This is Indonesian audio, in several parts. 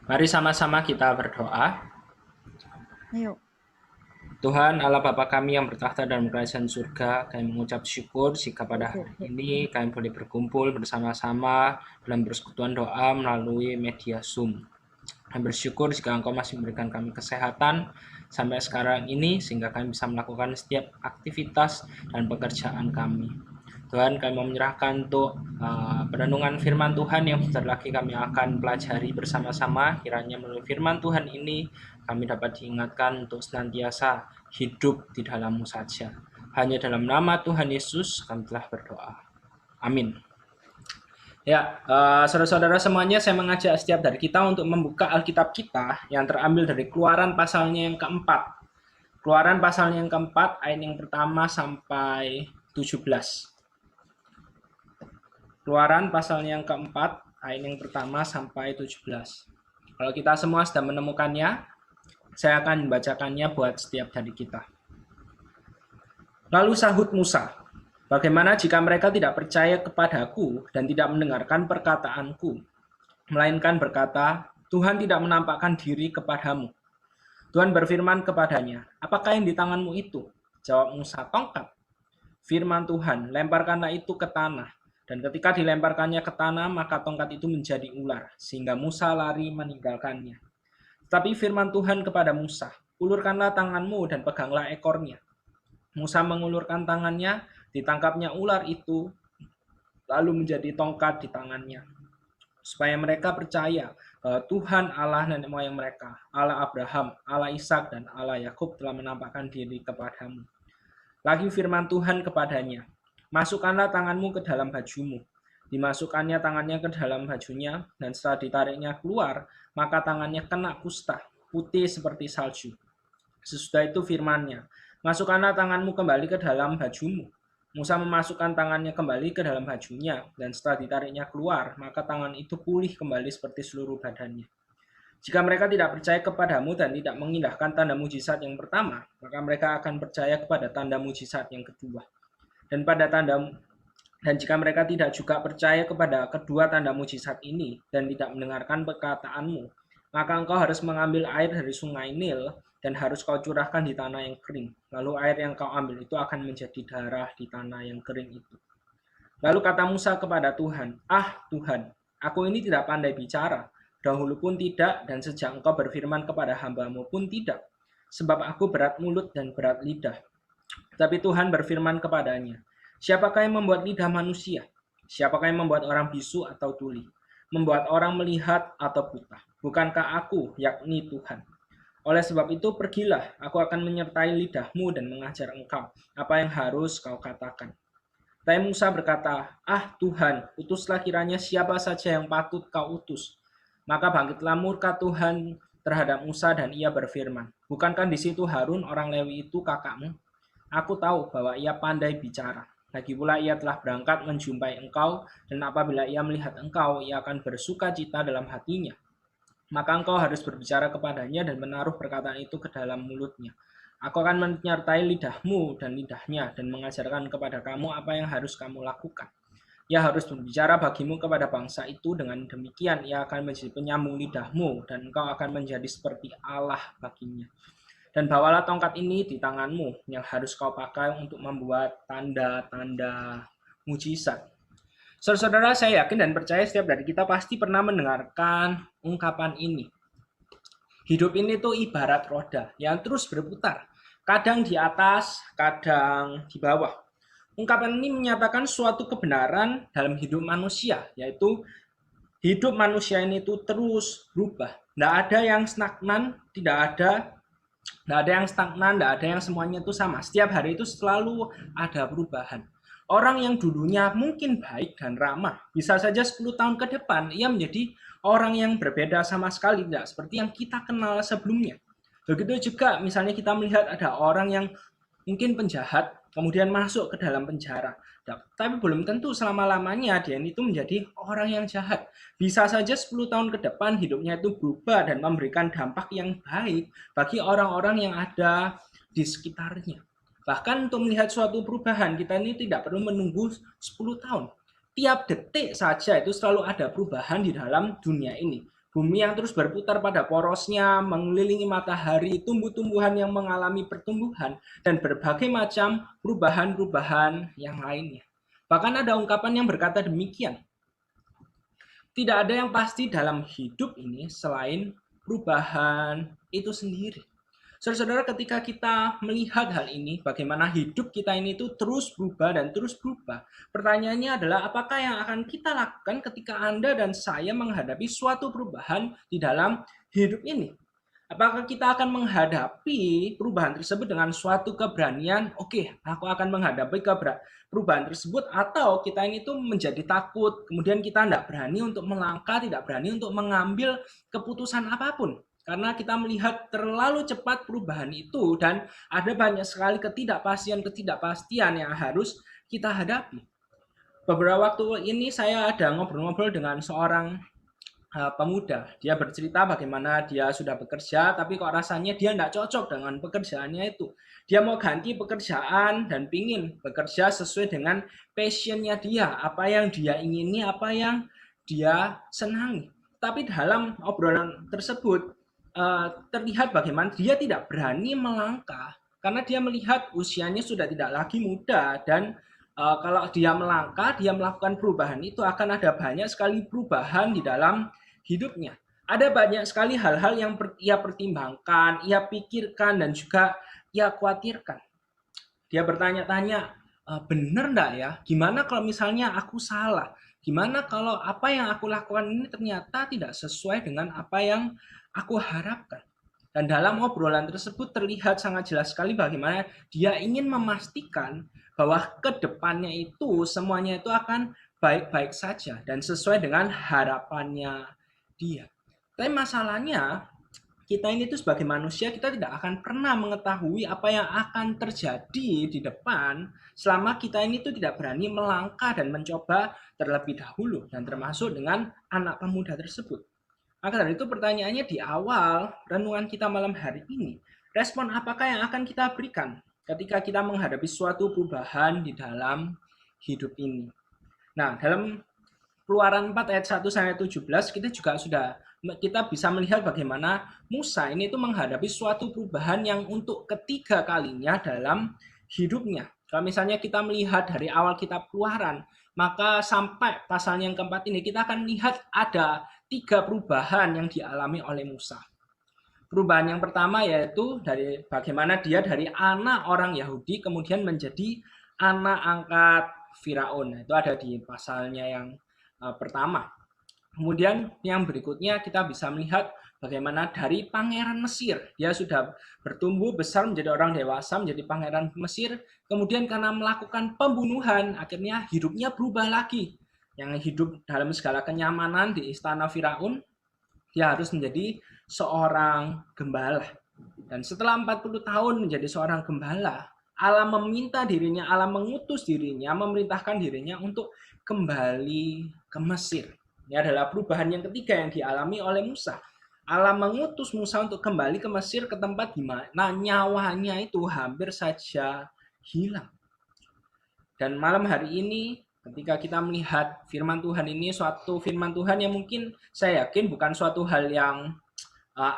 Mari sama-sama kita berdoa. Ayo. Tuhan Allah Bapa kami yang bertahta dalam kerajaan surga, kami mengucap syukur jika pada hari ini kami boleh berkumpul bersama-sama dalam persekutuan doa melalui media Zoom. Kami bersyukur jika Engkau masih memberikan kami kesehatan sampai sekarang ini sehingga kami bisa melakukan setiap aktivitas dan pekerjaan kami. Tuhan, kami mau menyerahkan untuk perenungan firman Tuhan yang sebentar lagi kami akan pelajari bersama-sama. Kiranya melalui firman Tuhan ini kami dapat diingatkan untuk senantiasa hidup di dalam-Mu saja. Hanya dalam nama Tuhan Yesus kami telah berdoa. Amin. Ya, saudara-saudara semuanya, saya mengajak setiap dari kita untuk membuka Alkitab kita yang terambil dari Keluaran pasalnya yang keempat. Keluaran pasalnya yang keempat, ayat yang pertama sampai 17. Keluaran pasalnya yang keempat, ayat yang pertama sampai 17. Kalau kita semua sudah menemukannya, saya akan membacakannya buat setiap dari kita. Lalu sahut Musa, bagaimana jika mereka tidak percaya kepadaku dan tidak mendengarkan perkataanku, melainkan berkata, Tuhan tidak menampakkan diri kepadamu. Tuhan berfirman kepadanya, apakah yang di tanganmu itu? Jawab Musa, tongkat. Firman Tuhan, lemparkanlah itu ke tanah. Dan ketika dilemparkannya ke tanah, maka tongkat itu menjadi ular, sehingga Musa lari meninggalkannya. Tetapi firman Tuhan kepada Musa, ulurkanlah tanganmu dan peganglah ekornya. Musa mengulurkan tangannya, ditangkapnya ular itu, lalu menjadi tongkat di tangannya. Supaya mereka percaya bahwa Tuhan Allah nenek moyang mereka, Allah Abraham, Allah Ishak, dan Allah Yakub telah menampakkan diri kepadamu. Lagi firman Tuhan kepadanya, masukkanlah tanganmu ke dalam bajumu. Dimasukkannya tangannya ke dalam bajunya, dan setelah ditariknya keluar, maka tangannya kena kusta, putih seperti salju. Sesudah itu firman-Nya, masukkanlah tanganmu kembali ke dalam bajumu. Musa memasukkan tangannya kembali ke dalam bajunya, dan setelah ditariknya keluar, maka tangan itu pulih kembali seperti seluruh badannya. Jika mereka tidak percaya kepadamu dan tidak mengindahkan tanda mujizat yang pertama, maka mereka akan percaya kepada tanda mujizat yang kedua. Dan jika mereka tidak juga percaya kepada kedua tanda mujizat ini dan tidak mendengarkan perkataanmu, maka engkau harus mengambil air dari sungai Nil dan harus kau curahkan di tanah yang kering. Lalu air yang kau ambil itu akan menjadi darah di tanah yang kering itu. Lalu kata Musa kepada Tuhan, ah Tuhan, aku ini tidak pandai bicara, dahulu pun tidak, dan sejak engkau berfirman kepada hambamu pun tidak, sebab aku berat mulut dan berat lidah. Tapi Tuhan berfirman kepadanya, siapakah yang membuat lidah manusia? Siapakah yang membuat orang bisu atau tuli? Membuat orang melihat atau buta? Bukankah aku, yakni Tuhan? Oleh sebab itu pergilah, aku akan menyertai lidahmu dan mengajar engkau apa yang harus kau katakan. Tapi Musa berkata, ah Tuhan, utuslah kiranya siapa saja yang patut kau utus. Maka bangkitlah murka Tuhan terhadap Musa dan ia berfirman, bukankah di situ Harun orang Lewi itu kakakmu? Aku tahu bahwa ia pandai bicara. Lagi pula ia telah berangkat menjumpai engkau, dan apabila ia melihat engkau, ia akan bersuka cita dalam hatinya. Maka engkau harus berbicara kepadanya dan menaruh perkataan itu ke dalam mulutnya. Aku akan menyertai lidahmu dan lidahnya, dan mengajarkan kepada kamu apa yang harus kamu lakukan. Ia harus berbicara bagimu kepada bangsa itu, dengan demikian ia akan menjadi penyambung lidahmu, dan engkau akan menjadi seperti Allah baginya. Dan bawalah tongkat ini di tanganmu yang harus kau pakai untuk membuat tanda-tanda mujizat. Saudara-saudara, saya yakin dan percaya setiap dari kita pasti pernah mendengarkan ungkapan ini. Hidup ini tuh ibarat roda yang terus berputar. Kadang di atas, kadang di bawah. Ungkapan ini menyatakan suatu kebenaran dalam hidup manusia, yaitu hidup manusia ini tuh terus berubah. Tidak ada yang stagnan, tidak ada yang stagnan, tidak ada yang semuanya itu sama. Setiap hari itu selalu ada perubahan. Orang yang dulunya mungkin baik dan ramah, bisa saja 10 tahun ke depan ia menjadi orang yang berbeda sama sekali, tidak seperti yang kita kenal sebelumnya. Begitu juga misalnya kita melihat ada orang yang mungkin penjahat, kemudian masuk ke dalam penjara. Tapi belum tentu selama-lamanya dia itu menjadi orang yang jahat. Bisa saja 10 tahun ke depan hidupnya itu berubah dan memberikan dampak yang baik bagi orang-orang yang ada di sekitarnya. Bahkan untuk melihat suatu perubahan, kita ini tidak perlu menunggu 10 tahun. Tiap detik saja itu selalu ada perubahan di dalam dunia ini. bumi yang terus berputar pada porosnya, mengelilingi matahari, tumbuh-tumbuhan yang mengalami pertumbuhan, dan berbagai macam perubahan-perubahan yang lainnya. Bahkan ada ungkapan yang berkata demikian, tidak ada yang pasti dalam hidup ini selain perubahan itu sendiri. Saudara-saudara, ketika kita melihat hal ini, bagaimana hidup kita ini itu terus berubah dan terus berubah. Pertanyaannya adalah apakah yang akan kita lakukan ketika Anda dan saya menghadapi suatu perubahan di dalam hidup ini? Apakah kita akan menghadapi perubahan tersebut dengan suatu keberanian? Oke, aku akan menghadapi perubahan tersebut, atau kita ini tuh menjadi takut, kemudian kita tidak berani untuk melangkah, tidak berani untuk mengambil keputusan apapun. Karena kita melihat terlalu cepat perubahan itu dan ada banyak sekali ketidakpastian yang harus kita hadapi. Beberapa waktu ini saya ada ngobrol-ngobrol dengan seorang pemuda. Dia bercerita bagaimana dia sudah bekerja, tapi kok rasanya dia tidak cocok dengan pekerjaannya itu. Dia mau ganti pekerjaan dan pingin bekerja sesuai dengan passionnya dia, apa yang dia ingini, apa yang dia senangi. Tapi dalam obrolan tersebut terlihat bagaimana dia tidak berani melangkah karena dia melihat usianya sudah tidak lagi muda dan kalau dia melangkah, dia melakukan perubahan itu akan ada banyak sekali perubahan di dalam hidupnya. Ada banyak sekali hal-hal yang ia pertimbangkan, ia pikirkan, dan juga ia khawatirkan. Dia bertanya-tanya, benar enggak ya? Gimana kalau misalnya aku salah? Gimana kalau apa yang aku lakukan ini ternyata tidak sesuai dengan apa yang aku harapkan? Dan dalam obrolan tersebut terlihat sangat jelas sekali bagaimana dia ingin memastikan bahwa ke depannya itu semuanya itu akan baik-baik saja dan sesuai dengan harapannya dia. Tapi masalahnya kita ini tuh sebagai manusia kita tidak akan pernah mengetahui apa yang akan terjadi di depan selama kita ini tuh tidak berani melangkah dan mencoba terlebih dahulu, dan termasuk dengan anak pemuda tersebut. Maka dari itu pertanyaannya di awal renungan kita malam hari ini, respon apakah yang akan kita berikan ketika kita menghadapi suatu perubahan di dalam hidup ini? Nah, dalam Keluaran 4 ayat 1 sampai 17 kita bisa melihat bagaimana Musa ini itu menghadapi suatu perubahan yang untuk ketiga kalinya dalam hidupnya. Kalau misalnya kita melihat dari awal kitab Keluaran, maka sampai pasal yang keempat ini kita akan melihat ada 3 perubahan yang dialami oleh Musa. Perubahan yang pertama yaitu dari bagaimana dia dari anak orang Yahudi kemudian menjadi anak angkat Firaun. Itu ada di pasalnya yang pertama. Kemudian yang berikutnya kita bisa melihat bagaimana dari pangeran Mesir, dia sudah bertumbuh besar menjadi orang dewasa, menjadi pangeran Mesir, kemudian karena melakukan pembunuhan, akhirnya hidupnya berubah lagi. Yang hidup dalam segala kenyamanan di istana Firaun, dia harus menjadi seorang gembala. Dan setelah 40 tahun menjadi seorang gembala, Allah meminta dirinya, Allah mengutus dirinya, memerintahkan dirinya untuk kembali ke Mesir. Ini adalah perubahan yang ketiga yang dialami oleh Musa. Allah mengutus Musa untuk kembali ke Mesir, ke tempat di mana nyawanya itu hampir saja hilang. Dan malam hari ini ketika kita melihat firman Tuhan ini, suatu firman Tuhan yang mungkin saya yakin bukan suatu hal yang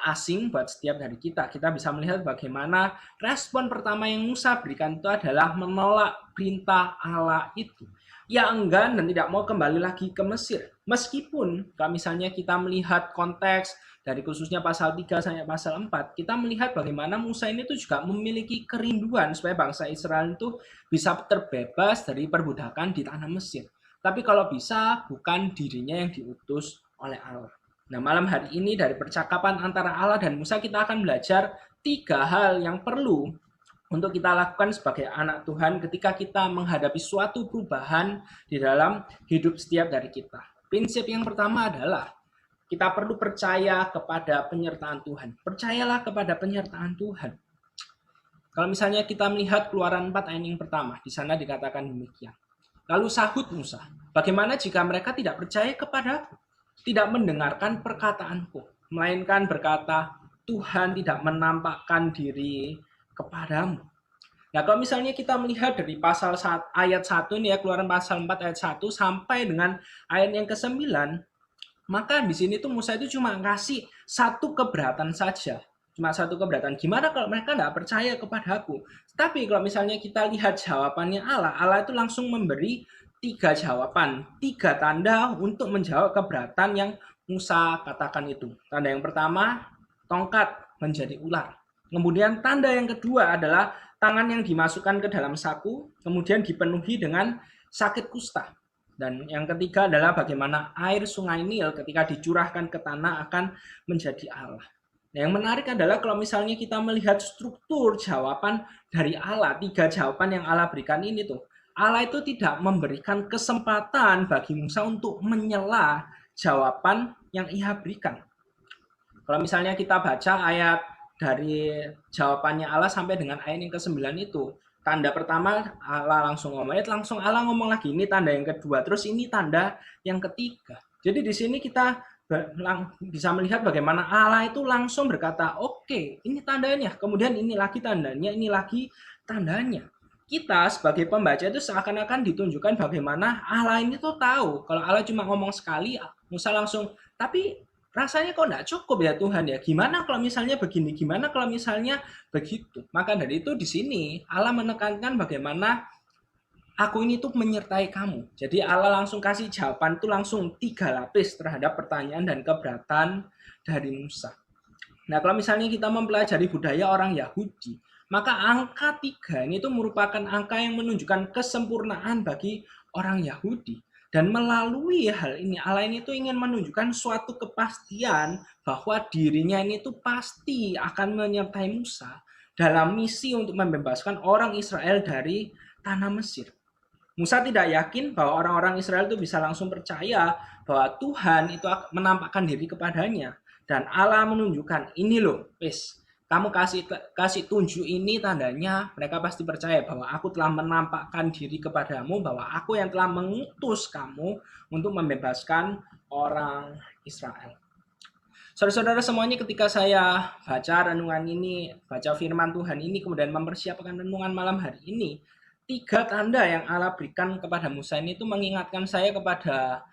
asing buat setiap dari kita. Kita bisa melihat bagaimana respon pertama yang Musa berikan itu adalah menolak perintah Allah itu. Ia enggan dan tidak mau kembali lagi ke Mesir. Meskipun kalau misalnya kita melihat konteks dari khususnya pasal 3 sampai pasal 4, kita melihat bagaimana Musa ini tuh juga memiliki kerinduan supaya bangsa Israel itu bisa terbebas dari perbudakan di tanah Mesir. Tapi kalau bisa bukan dirinya yang diutus oleh Allah. Nah, malam hari ini dari percakapan antara Allah dan Musa kita akan belajar 3 hal yang perlu untuk kita lakukan sebagai anak Tuhan ketika kita menghadapi suatu perubahan di dalam hidup setiap dari kita. Prinsip yang pertama adalah kita perlu percaya kepada penyertaan Tuhan. Percayalah kepada penyertaan Tuhan. Kalau misalnya kita melihat Keluaran 4 ayat yang pertama, di sana dikatakan demikian. Lalu sahut Musa, bagaimana jika mereka tidak percaya kepadaku? Tidak mendengarkan perkataanku, melainkan berkata, Tuhan tidak menampakkan diri kepadamu. Nah, kalau misalnya kita melihat dari pasal ayat 1 ini ya, Keluaran pasal 4 ayat 1 sampai dengan ayat yang ke-9, Maka di sini tuh Musa itu cuma ngasih satu keberatan saja. Cuma satu keberatan. Gimana kalau mereka nggak percaya kepadaku? Tapi kalau misalnya kita lihat jawabannya Allah, Allah itu langsung memberi tiga jawaban, tiga tanda untuk menjawab keberatan yang Musa katakan itu. Tanda yang pertama, tongkat menjadi ular. Kemudian tanda yang kedua adalah tangan yang dimasukkan ke dalam saku, kemudian dipenuhi dengan sakit kusta. Dan yang ketiga adalah bagaimana air sungai Nil ketika dicurahkan ke tanah akan menjadi Allah. Nah, yang menarik adalah kalau misalnya kita melihat struktur jawaban dari Allah, tiga jawaban yang Allah berikan ini tuh, Allah itu tidak memberikan kesempatan bagi Musa untuk menyela jawaban yang ia berikan. Kalau misalnya kita baca ayat dari jawabannya Allah sampai dengan ayat yang ke-9 itu, tanda pertama Allah langsung ngomong, langsung Allah ngomong lagi, ini tanda yang kedua, terus ini tanda yang ketiga. Jadi di sini kita bisa melihat bagaimana Allah itu langsung berkata, oke, ini tandanya, kemudian ini lagi tandanya, ini lagi tandanya. Kita sebagai pembaca itu seakan-akan ditunjukkan bagaimana Allah ini tuh tahu. Kalau Allah cuma ngomong sekali, Musa langsung, tapi rasanya kok enggak cukup ya Tuhan ya. Gimana kalau misalnya begini? Gimana kalau misalnya begitu? Maka dari itu di sini Allah menekankan bagaimana aku ini tuh menyertai kamu. Jadi Allah langsung kasih jawaban tuh langsung 3 lapis terhadap pertanyaan dan keberatan dari Musa. Nah, kalau misalnya kita mempelajari budaya orang Yahudi, maka angka 3 ini tuh merupakan angka yang menunjukkan kesempurnaan bagi orang Yahudi. Dan melalui hal ini, Allah ini tuh ingin menunjukkan suatu kepastian bahwa dirinya ini tuh pasti akan menyertai Musa dalam misi untuk membebaskan orang Israel dari tanah Mesir. Musa tidak yakin bahwa orang-orang Israel itu bisa langsung percaya bahwa Tuhan itu menampakkan diri kepadanya. Dan Allah menunjukkan, ini loh, wis, kamu kasih tunjuk ini tandanya, mereka pasti percaya bahwa aku telah menampakkan diri kepadamu, bahwa aku yang telah mengutus kamu untuk membebaskan orang Israel. Saudara-saudara semuanya, ketika saya baca renungan ini, baca firman Tuhan ini, kemudian mempersiapkan renungan malam hari ini, 3 tanda yang Allah berikan kepada Musa ini itu mengingatkan saya kepada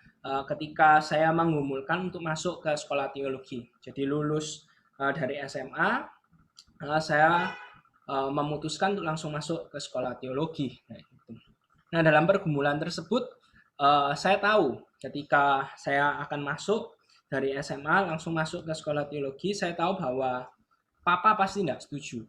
ketika saya menggumulkan untuk masuk ke sekolah teologi. Jadi lulus dari SMA, saya memutuskan untuk langsung masuk ke sekolah teologi. Nah, dalam pergumulan tersebut, saya tahu ketika saya akan masuk dari SMA langsung masuk ke sekolah teologi, saya tahu bahwa papa pasti tidak setuju.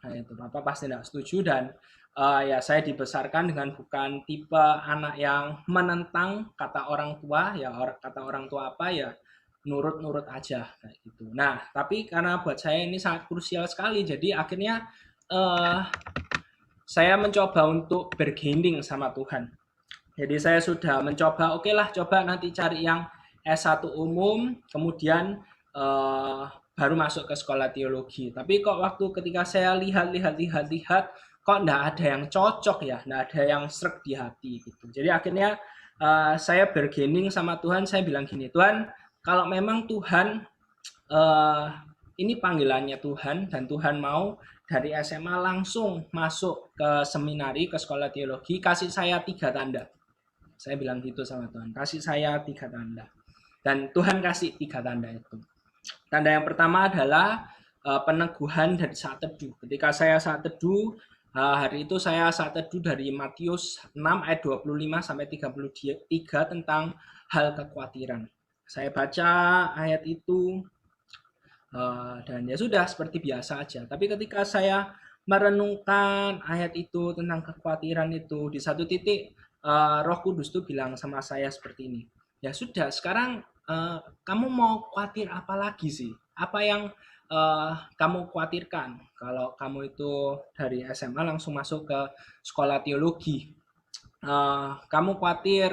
Nah, itu papa pasti tidak setuju dan ya saya dibesarkan dengan bukan tipe anak yang menentang kata orang tua, ya kata orang tua apa ya nurut-nurut aja kayak gitu. Nah, tapi karena buat saya ini sangat krusial sekali, jadi akhirnya saya mencoba untuk bergaining sama Tuhan. Jadi saya sudah mencoba, oke lah coba nanti cari yang S1 umum, kemudian baru masuk ke sekolah teologi. Tapi kok waktu ketika saya lihat, kok enggak ada yang cocok ya, enggak ada yang sreg di hati gitu. Jadi akhirnya saya bergaining sama Tuhan, saya bilang gini, Tuhan, kalau memang Tuhan ini panggilannya Tuhan dan Tuhan mau dari SMA langsung masuk ke seminari, ke sekolah teologi, kasih saya 3 tanda. Saya bilang gitu sama Tuhan, kasih saya 3 tanda. Dan Tuhan kasih 3 tanda itu. Tanda yang pertama adalah peneguhan dari saat teduh. Ketika saya saat teduh, hari itu saya saat teduh dari Matius 6 ayat 25 sampai 33 tentang hal kekhawatiran. Saya baca ayat itu dan ya sudah seperti biasa aja. Tapi ketika saya merenungkan ayat itu tentang kekhawatiran itu, di satu titik Roh Kudus tuh bilang sama saya seperti ini. Ya sudah, sekarang kamu mau khawatir apa lagi sih? Apa yang kamu khawatirkan kalau kamu itu dari SMA langsung masuk ke sekolah teologi? Kamu khawatir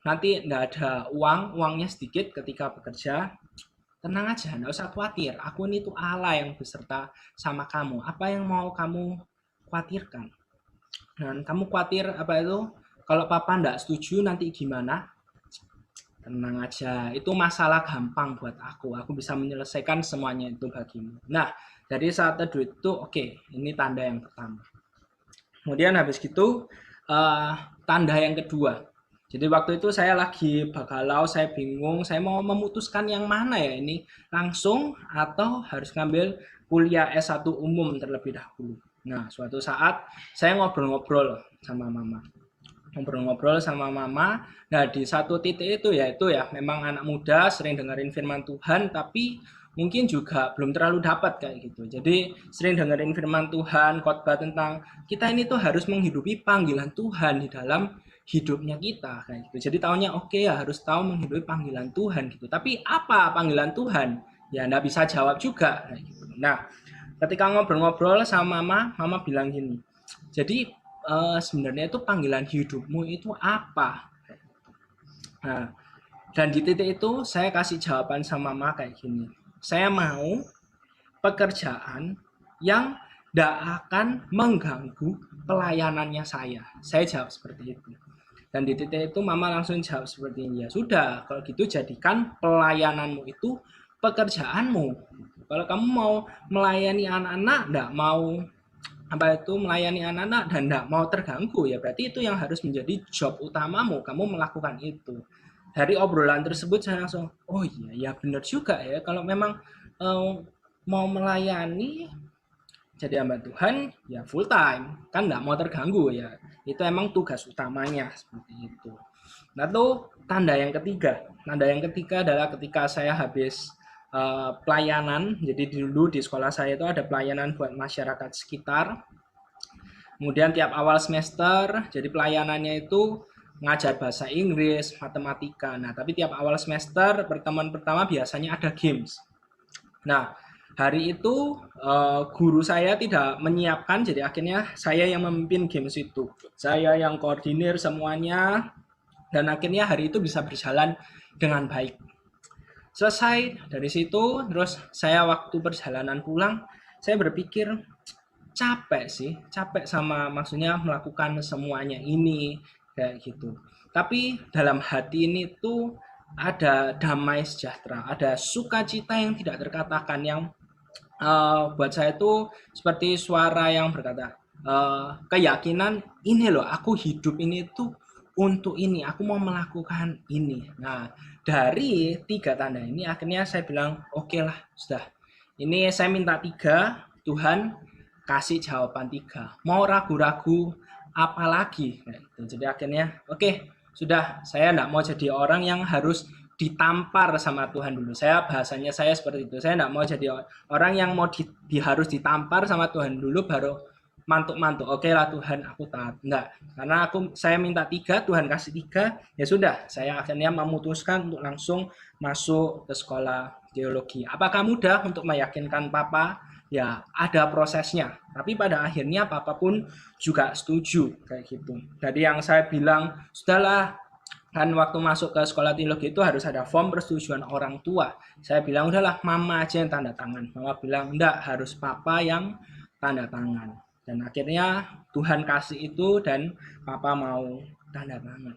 nanti nggak ada uangnya sedikit ketika bekerja? Tenang aja, nggak usah khawatir. Aku ini tuh Allah yang beserta sama kamu. Apa yang mau kamu khawatirkan? Dan kamu khawatir apa itu? Kalau papa nggak setuju nanti gimana? Tenang aja, itu masalah gampang buat aku. Aku bisa menyelesaikan semuanya itu bagimu. Nah, dari saat teduh itu, oke, ini tanda yang pertama. Kemudian habis gitu, tanda yang kedua. Jadi waktu itu saya lagi bagalau, saya bingung, saya mau memutuskan yang mana ya ini, langsung atau harus ngambil kuliah S1 umum terlebih dahulu. Nah, suatu saat saya ngobrol-ngobrol sama mama. Ngobrol-ngobrol sama mama. Nah, di satu titik itu yaitu ya memang anak muda sering dengerin firman Tuhan tapi mungkin juga belum terlalu dapat kayak gitu. Jadi sering dengerin firman Tuhan, khotbah tentang kita ini tuh harus menghidupi panggilan Tuhan di dalam hidupnya kita kayak gitu. Jadi tahunya oke ya harus tahu menghidupi panggilan Tuhan gitu. Tapi apa panggilan Tuhan? Ya enggak bisa jawab juga kayak gitu. Nah, ketika ngobrol-ngobrol sama mama bilang gini. Jadi sebenarnya itu panggilan hidupmu itu apa? Nah, dan di titik itu saya kasih jawaban sama mama kayak gini. Saya mau pekerjaan yang tidak akan mengganggu pelayanannya saya. Saya jawab seperti itu. Dan di titik itu mama langsung jawab seperti ini. Ya sudah, kalau gitu jadikan pelayananmu itu pekerjaanmu. Kalau kamu mau melayani anak-anak, tidak mau melayani anak-anak dan tidak mau terganggu, ya berarti itu yang harus menjadi job utamamu, kamu melakukan itu. Dari obrolan tersebut saya langsung, oh iya ya benar juga ya, kalau memang mau melayani jadi hamba Tuhan ya full time, kan tidak mau terganggu ya, itu emang tugas utamanya seperti itu. Nah tuh tanda yang ketiga adalah ketika saya habis pelayanan. Jadi dulu di sekolah saya itu ada pelayanan buat masyarakat sekitar. Kemudian tiap awal semester, jadi pelayanannya itu ngajar bahasa Inggris, matematika. Nah, tapi tiap awal semester pertemuan pertama biasanya ada games. Nah, hari itu guru saya tidak menyiapkan, jadi akhirnya saya yang memimpin games itu. Saya yang koordinir semuanya, dan akhirnya hari itu bisa berjalan dengan baik. Selesai dari situ, terus saya waktu perjalanan pulang, saya berpikir capek sama maksudnya melakukan semuanya ini kayak gitu. Tapi dalam hati ini tuh ada damai sejahtera, ada sukacita yang tidak terkatakan yang buat saya itu seperti suara yang berkata keyakinan ini loh aku hidup ini tuh untuk ini, aku mau melakukan ini. Nah, dari tiga tanda ini akhirnya saya bilang oke lah sudah, ini saya minta tiga, Tuhan kasih jawaban tiga, mau ragu-ragu apalagi gitu. Jadi akhirnya oke, sudah, saya tidak mau jadi orang yang harus ditampar sama Tuhan dulu. Saya bahasanya saya seperti itu, saya tidak mau jadi orang yang mau harus ditampar sama Tuhan dulu baru mantuk-mantuk, oke lah Tuhan aku taat. Enggak, karena saya minta tiga, Tuhan kasih tiga, ya sudah, saya akhirnya memutuskan untuk langsung masuk ke sekolah teologi. Apakah mudah untuk meyakinkan papa? Ya ada prosesnya, tapi pada akhirnya papa pun juga setuju kayak gitu. Jadi yang saya bilang sudahlah, kan waktu masuk ke sekolah teologi itu harus ada form persetujuan orang tua. Saya bilang udahlah mama aja yang tanda tangan. Mama bilang enggak, harus papa yang tanda tangan. Dan akhirnya Tuhan kasih itu dan papa mau tanda tangan.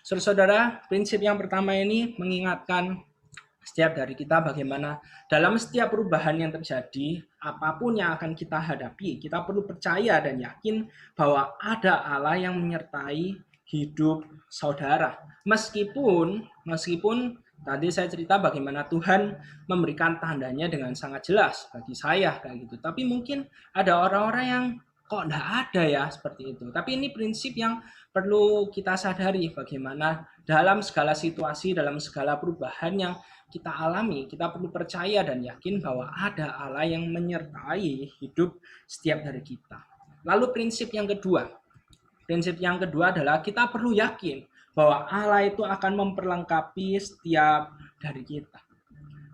Saudara, prinsip yang pertama ini mengingatkan setiap dari kita bagaimana dalam setiap perubahan yang terjadi, apapun yang akan kita hadapi, kita perlu percaya dan yakin bahwa ada Allah yang menyertai hidup saudara. Meskipun tadi saya cerita bagaimana Tuhan memberikan tandanya dengan sangat jelas bagi saya kayak gitu. Tapi mungkin ada orang-orang yang kok enggak ada ya seperti itu. Tapi ini prinsip yang perlu kita sadari bagaimana dalam segala situasi, dalam segala perubahan yang kita alami, kita perlu percaya dan yakin bahwa ada Allah yang menyertai hidup setiap dari kita. Lalu prinsip yang kedua adalah kita perlu yakin bahwa Allah itu akan memperlengkapi setiap dari kita.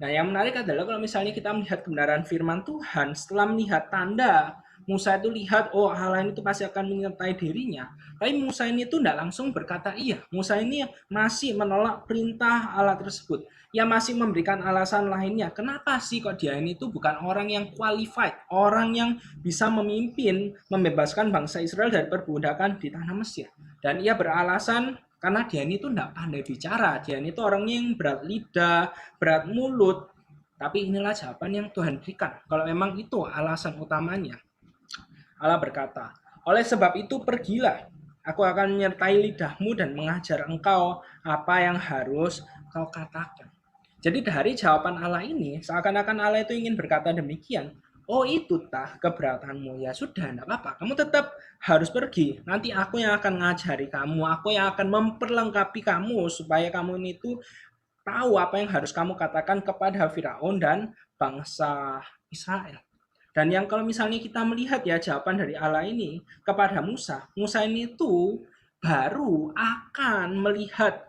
Nah, yang menarik adalah kalau misalnya kita melihat kebenaran firman Tuhan, setelah melihat tanda, Musa itu lihat, oh Allah ini tuh pasti akan menyertai dirinya. Tapi Musa ini tuh tidak langsung berkata iya. Musa ini masih menolak perintah Allah tersebut. Ia masih memberikan alasan lainnya. Kenapa sih kok dia ini tuh bukan orang yang qualified, orang yang bisa memimpin, membebaskan bangsa Israel dari perbudakan di tanah Mesir. Dan ia beralasan karena dia ini tuh tidak pandai bicara, dia ini tuh orangnya yang berat lidah, berat mulut. Tapi inilah jawaban yang Tuhan berikan. Kalau memang itu alasan utamanya. Allah berkata, oleh sebab itu pergilah, Aku akan menyertai lidahmu dan mengajar engkau apa yang harus kau katakan. Jadi dari jawaban Allah ini, seakan-akan Allah itu ingin berkata demikian. Oh itu tah keberatanmu, ya sudah, tidak apa-apa. Kamu tetap harus pergi. Nanti aku yang akan ngajari kamu, aku yang akan memperlengkapi kamu supaya kamu ini tuh tahu apa yang harus kamu katakan kepada Firaun dan bangsa Israel. Dan yang kalau misalnya kita melihat ya jawaban dari Allah ini kepada Musa, Musa ini tuh baru akan melihat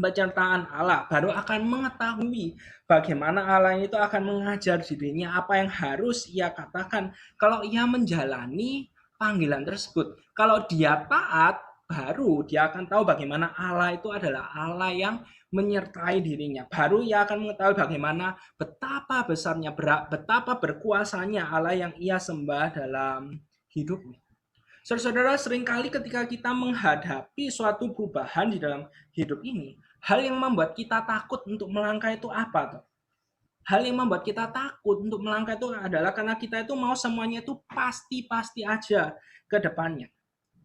penciptaan Allah, baru akan mengetahui bagaimana Allah itu akan mengajar dirinya apa yang harus ia katakan kalau ia menjalani panggilan tersebut. Kalau dia taat, baru dia akan tahu bagaimana Allah itu adalah Allah yang menyertai dirinya. Baru ia akan mengetahui bagaimana betapa besarnya, betapa berkuasanya Allah yang ia sembah dalam hidupnya. Saudara-saudara, seringkali ketika kita menghadapi suatu perubahan di dalam hidup ini, hal yang membuat kita takut untuk melangkah itu apa tuh? Hal yang membuat kita takut untuk melangkah itu adalah karena kita itu mau semuanya itu pasti-pasti aja ke depannya.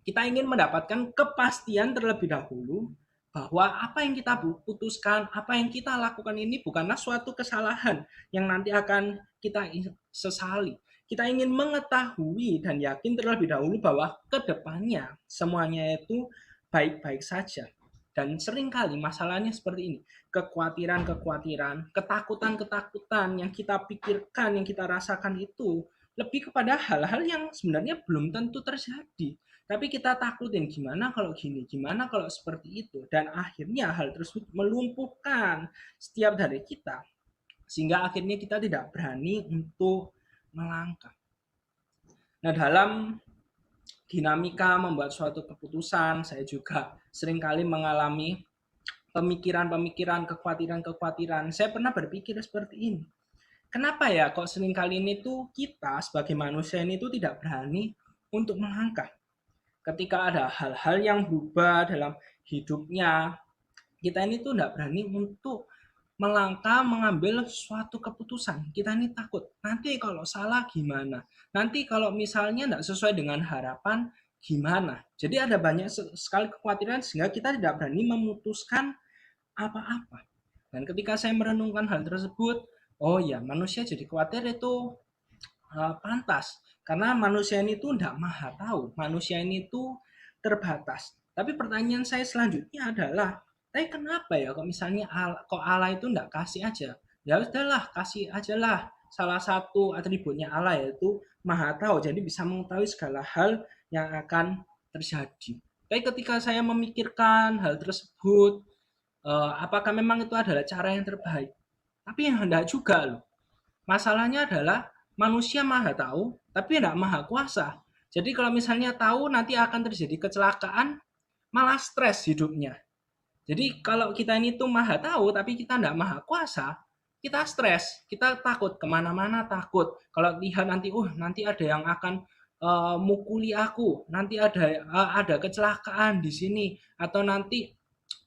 Kita ingin mendapatkan kepastian terlebih dahulu bahwa apa yang kita putuskan, apa yang kita lakukan ini bukanlah suatu kesalahan yang nanti akan kita sesali. Kita ingin mengetahui dan yakin terlebih dahulu bahwa ke depannya semuanya itu baik-baik saja. Dan seringkali masalahnya seperti ini. Kekhawatiran-kekhawatiran, ketakutan-ketakutan yang kita pikirkan, yang kita rasakan itu lebih kepada hal-hal yang sebenarnya belum tentu terjadi. Tapi kita takutin gimana kalau gini, gimana kalau seperti itu. Dan akhirnya hal tersebut melumpuhkan setiap dari kita. Sehingga akhirnya kita tidak berani untuk melangkah. Nah, dalam dinamika membuat suatu keputusan, saya juga seringkali mengalami pemikiran-pemikiran, kekhawatiran-kekhawatiran. Saya pernah berpikir seperti ini. Kenapa ya kok seringkali ini tuh kita sebagai manusia ini tuh tidak berani untuk melangkah? Ketika ada hal-hal yang berubah dalam hidupnya, kita ini tuh tidak berani untuk melangkah mengambil suatu keputusan. Kita ini takut. Nanti kalau salah gimana? Nanti kalau misalnya tidak sesuai dengan harapan gimana? Jadi ada banyak sekali kekhawatiran sehingga kita tidak berani memutuskan apa-apa. Dan ketika saya merenungkan hal tersebut, oh ya manusia jadi khawatir itu pantas. Karena manusia ini tuh tidak maha tahu. Manusia ini tuh terbatas. Tapi pertanyaan saya selanjutnya adalah, tapi kenapa ya kok misalnya kok Allah itu tidak kasih aja? Ya udahlah, kasih aja lah. Salah satu atributnya Allah yaitu maha tahu. Jadi bisa mengetahui segala hal yang akan terjadi. Tapi ketika saya memikirkan hal tersebut, apakah memang itu adalah cara yang terbaik? Tapi yang hendak juga loh. Masalahnya adalah manusia maha tahu, tapi tidak maha kuasa. Jadi kalau misalnya tahu nanti akan terjadi kecelakaan, malah stres hidupnya. Jadi kalau kita ini tuh maha tahu, tapi kita tidak maha kuasa, kita stres, kita takut kemana-mana takut. Kalau lihat nanti, nanti ada yang akan mukuli aku, nanti ada kecelakaan di sini, atau nanti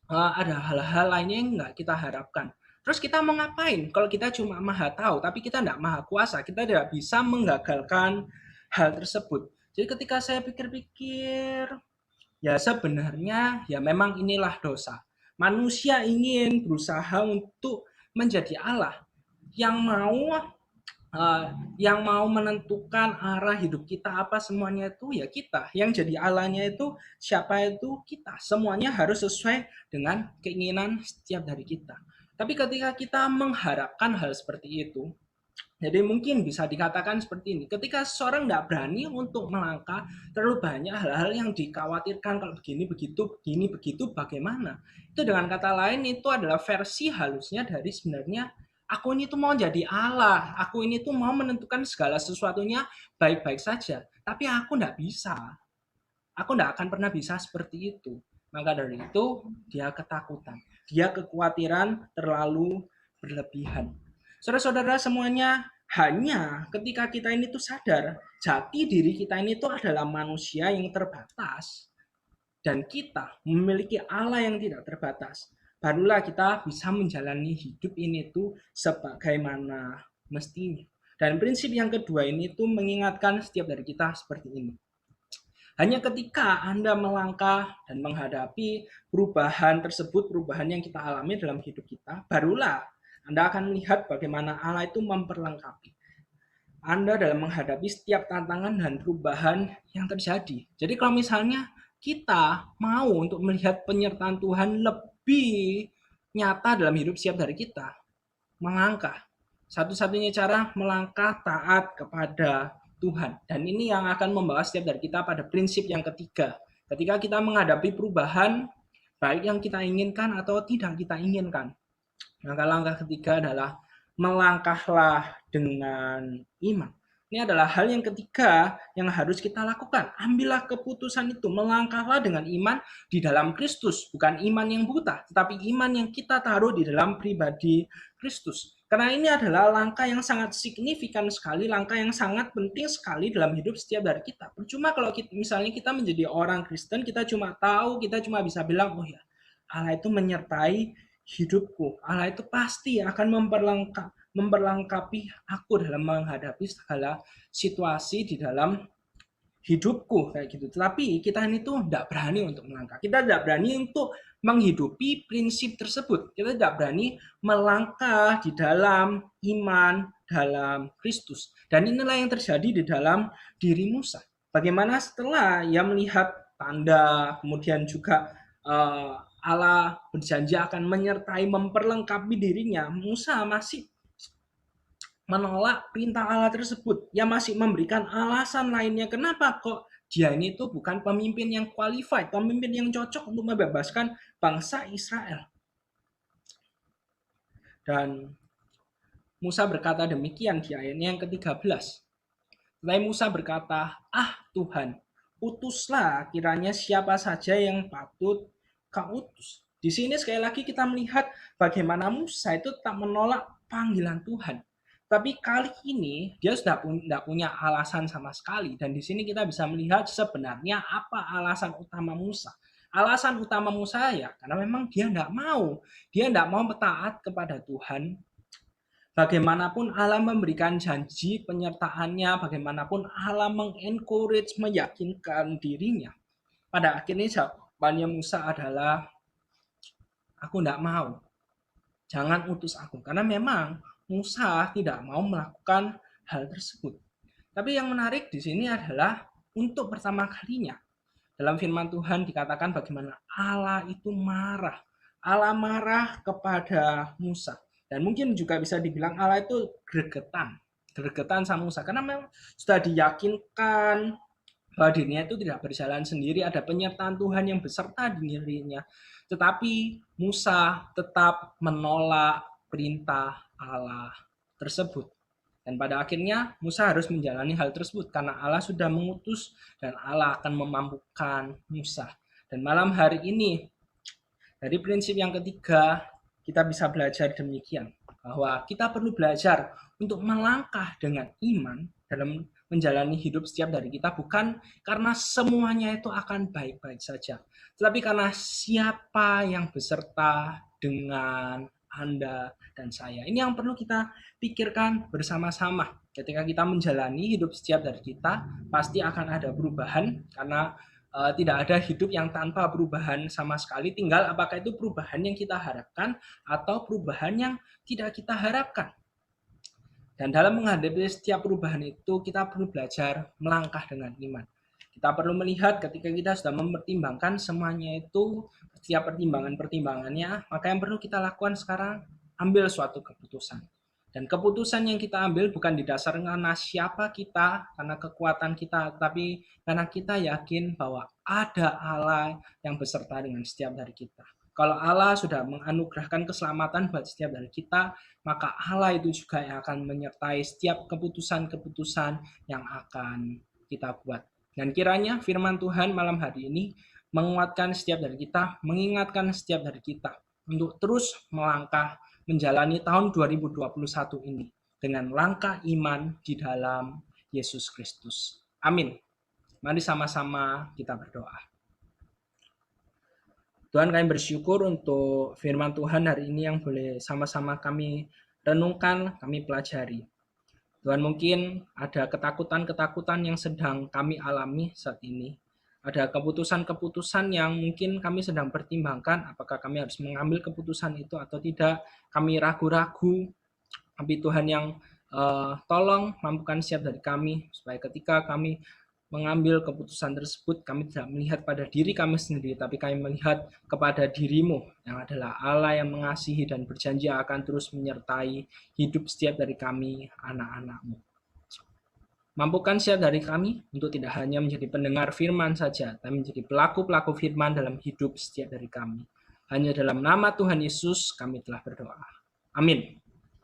ada hal-hal lainnya yang nggak kita harapkan. Terus kita mau ngapain? Kalau kita cuma maha tahu, tapi kita nggak maha kuasa, kita tidak bisa menggagalkan hal tersebut. Jadi ketika saya pikir-pikir, ya sebenarnya ya memang inilah dosa. Manusia ingin berusaha untuk menjadi Allah yang mau yang mau menentukan arah hidup kita apa semuanya itu ya kita. Yang jadi Allahnya itu siapa itu kita. Semuanya harus sesuai dengan keinginan setiap dari kita. Tapi ketika kita mengharapkan hal seperti itu, jadi mungkin bisa dikatakan seperti ini. Ketika seseorang tidak berani untuk melangkah, terlalu banyak hal-hal yang dikhawatirkan kalau begini begitu, bagaimana? Itu dengan kata lain itu adalah versi halusnya dari sebenarnya aku ini tuh mau jadi Allah, aku ini tuh mau menentukan segala sesuatunya baik-baik saja, tapi aku tidak bisa. Aku tidak akan pernah bisa seperti itu. Maka dari itu dia ketakutan, dia kekhawatiran terlalu berlebihan. Saudara-saudara semuanya, hanya ketika kita ini tuh sadar jati diri kita ini tuh adalah manusia yang terbatas dan kita memiliki Allah yang tidak terbatas, barulah kita bisa menjalani hidup ini tuh sebagaimana mestinya. Dan prinsip yang kedua ini tuh mengingatkan setiap dari kita seperti ini. Hanya ketika Anda melangkah dan menghadapi perubahan tersebut, perubahan yang kita alami dalam hidup kita, barulah Anda akan melihat bagaimana Allah itu memperlengkapi Anda dalam menghadapi setiap tantangan dan perubahan yang terjadi. Jadi kalau misalnya kita mau untuk melihat penyertaan Tuhan lebih nyata dalam hidup setiap dari kita, melangkah. Satu-satunya cara melangkah taat kepada Tuhan. Dan ini yang akan membawa setiap dari kita pada prinsip yang ketiga. Ketika kita menghadapi perubahan, baik yang kita inginkan atau tidak kita inginkan, maka langkah ketiga adalah melangkahlah dengan iman. Ini adalah hal yang ketiga yang harus kita lakukan. Ambillah keputusan itu, melangkahlah dengan iman di dalam Kristus. Bukan iman yang buta, tetapi iman yang kita taruh di dalam pribadi Kristus. Karena ini adalah langkah yang sangat signifikan sekali, langkah yang sangat penting sekali dalam hidup setiap dari kita. Percuma kalau misalnya kita menjadi orang Kristen, kita cuma tahu, kita cuma bisa bilang, oh ya, Allah itu menyertai hidupku. Allah itu pasti akan memperlengkapi aku dalam menghadapi segala situasi di dalam hidupku kayak gitu. Tetapi kita ini tuh tidak berani untuk melangkah. Kita tidak berani untuk menghidupi prinsip tersebut. Kita tidak berani melangkah di dalam iman dalam Kristus. Dan inilah yang terjadi di dalam diri Musa. Bagaimana setelah ia melihat tanda, kemudian juga Allah berjanji akan menyertai, memperlengkapi dirinya, Musa masih menolak perintah Allah tersebut. Ia masih memberikan alasan lainnya kenapa kok dia ini tuh bukan pemimpin yang qualified, pemimpin yang cocok untuk membebaskan bangsa Israel. Dan Musa berkata demikian di ayatnya yang ke-13. Lalu Musa berkata, Tuhan, utuslah kiranya siapa saja yang patut kau utus. Di sini sekali lagi kita melihat bagaimana Musa itu tak menolak panggilan Tuhan. Tapi kali ini dia sudah tidak punya alasan sama sekali. Dan di sini kita bisa melihat sebenarnya apa alasan utama Musa. Alasan utama Musa ya karena memang dia tidak mau. Dia tidak mau taat kepada Tuhan. Bagaimanapun Allah memberikan janji penyertaannya, bagaimanapun Allah mengencourage, meyakinkan dirinya. Pada akhirnya jawabannya Musa adalah, aku tidak mau. Jangan utus aku. Karena memang Musa tidak mau melakukan hal tersebut. Tapi yang menarik di sini adalah untuk pertama kalinya dalam firman Tuhan dikatakan bagaimana Allah itu marah. Allah marah kepada Musa. Dan mungkin juga bisa dibilang Allah itu gregetan sama Musa. Karena memang sudah diyakinkan bahwa dirinya itu tidak berjalan sendiri, ada penyertaan Tuhan yang beserta dirinya. Tetapi Musa tetap menolak perintah Allah tersebut. Dan pada akhirnya Musa harus menjalani hal tersebut karena Allah sudah mengutus dan Allah akan memampukan Musa. Dan malam hari ini dari prinsip yang ketiga kita bisa belajar demikian bahwa kita perlu belajar untuk melangkah dengan iman dalam menjalani hidup setiap dari kita bukan karena semuanya itu akan baik-baik saja, tetapi karena siapa yang beserta dengan Anda dan saya. Ini yang perlu kita pikirkan bersama-sama. Ketika kita menjalani hidup setiap dari kita, pasti akan ada perubahan karena tidak ada hidup yang tanpa perubahan sama sekali. Tinggal apakah itu perubahan yang kita harapkan atau perubahan yang tidak kita harapkan. Dan dalam menghadapi setiap perubahan itu, kita perlu belajar melangkah dengan iman. Kita perlu melihat ketika kita sudah mempertimbangkan semuanya itu, setiap pertimbangannya, maka yang perlu kita lakukan sekarang, ambil suatu keputusan. Dan keputusan yang kita ambil bukan didasarkan karena siapa kita, karena kekuatan kita, tapi karena kita yakin bahwa ada Allah yang beserta dengan setiap dari kita. Kalau Allah sudah menganugerahkan keselamatan buat setiap dari kita, maka Allah itu juga yang akan menyertai setiap keputusan-keputusan yang akan kita buat. Dan kiranya firman Tuhan malam hari ini menguatkan setiap dari kita, mengingatkan setiap dari kita untuk terus melangkah menjalani tahun 2021 ini dengan langkah iman di dalam Yesus Kristus. Amin. Mari sama-sama kita berdoa. Tuhan, kami bersyukur untuk firman Tuhan hari ini yang boleh sama-sama kami renungkan, kami pelajari. Tuhan, mungkin ada ketakutan-ketakutan yang sedang kami alami saat ini. Ada keputusan-keputusan yang mungkin kami sedang pertimbangkan, apakah kami harus mengambil keputusan itu atau tidak. Kami ragu-ragu, tapi Tuhan yang tolong mampukan setiap dari kami, supaya ketika kami mengambil keputusan tersebut, kami tidak melihat pada diri kami sendiri, tapi kami melihat kepada dirimu, yang adalah Allah yang mengasihi dan berjanji akan terus menyertai hidup setiap dari kami, anak-anakmu. Mampukan setiap dari kami untuk tidak hanya menjadi pendengar firman saja, tapi menjadi pelaku-pelaku firman dalam hidup setiap dari kami. Hanya dalam nama Tuhan Yesus kami telah berdoa. Amin.